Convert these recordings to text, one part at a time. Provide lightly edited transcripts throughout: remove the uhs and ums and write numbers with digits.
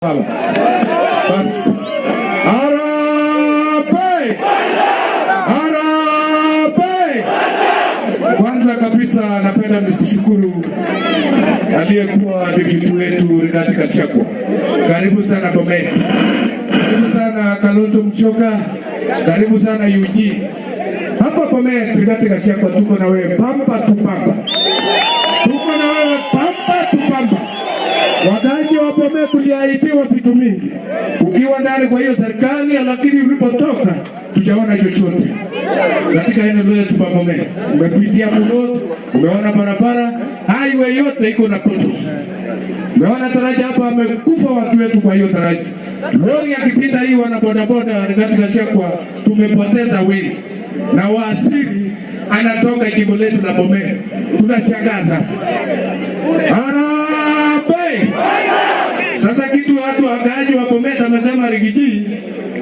Bas. Harambee! Harambee! Kwanza kabisa napenda nikushukuru aliyekuwa deputy wetu Rigathi Gachagua. Karibu sana Bomet. Karibu sana Kalonzo Musyoka. Karibu sana Eugene. Hapa Bomet Rigathi Gachagua tuko na wewe pamba tu pamba. Tuko na wewe pamba tu pamba. Wakazi wa Bomet tuliahidiwa vitu mingi. Ukiwa ndani kwa hiyo serikali, lakini ulipotoka tujaona chochote. Katika eneo letu pa Bomet, umepitia mlolongo, umeona barabara, highway yote iko na poto. Umeona daraja hapa, amekufa watu wetu kwa hiyo daraja. Lori akipita hii wana bodaboda Rigathi Gachagua tumepoteza wengi. Na waasiri anatoka jimbo letu la Bomet. Tunashangaza. Sasa kitu watu wakaaji wa Bomet amesema Rigiji,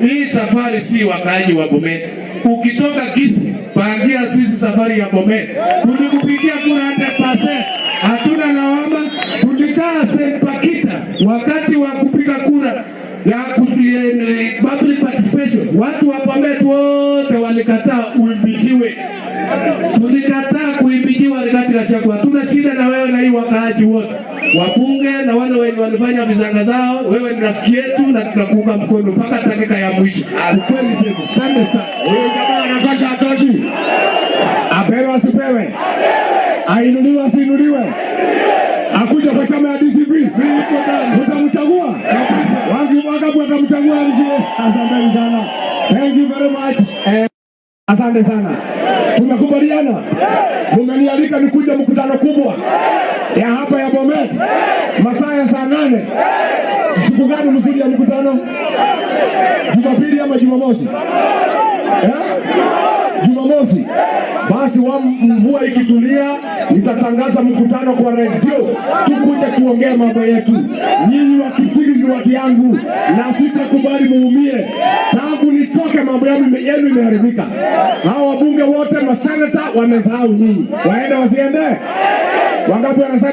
hii safari si wakaaji wa Bomet. Ukitoka Kisii, pangia sisi safari ya Bomet. Tulikupigia kura 100%. Hatuna lawama. Tulikaa St. Pakita wakati wa kupiga kura ya public participation. Watu wa Bomet wote walikataa uimbijiwe. Tulikataa kuimbijiwa Rigathi Gachagua. Hatuna shida na wewe na hii wakaaji wote. Wabunge na wale wenye walifanya vizanga zao, wewe ni rafiki yetu na tunakuunga mkono mpaka dakika ya mwisho. Ukweli sema. Asante sana. Huyu jamaa anatosha atoshi. Apewe asipewe. Ainuliwe asiinuliwe. Akuja kwa chama ya DCP. Utamchagua? Wangapi watamchagua mzee? Asante sana. Thank you very much. Asante sana. Tumekubaliana. Mmenialika nikuja mkutano kubwa ya hapa ya Bomet masaa ya saa 8. Siku gani mzuri ya mkutano? Jumapili ama Jumamosi? Jumamosi. Basi mvua ikitulia nitatangaza mkutano kwa radio. Tukuje kuongea mambo yetu. Nyinyi wakifirizi watu yangu na sitakubali muumie. Tangu nitoke mambo yenu imeharibika. Hao wabunge wote maseneta wamesahau nyinyi. Waende wasiende? Wangapi wanasema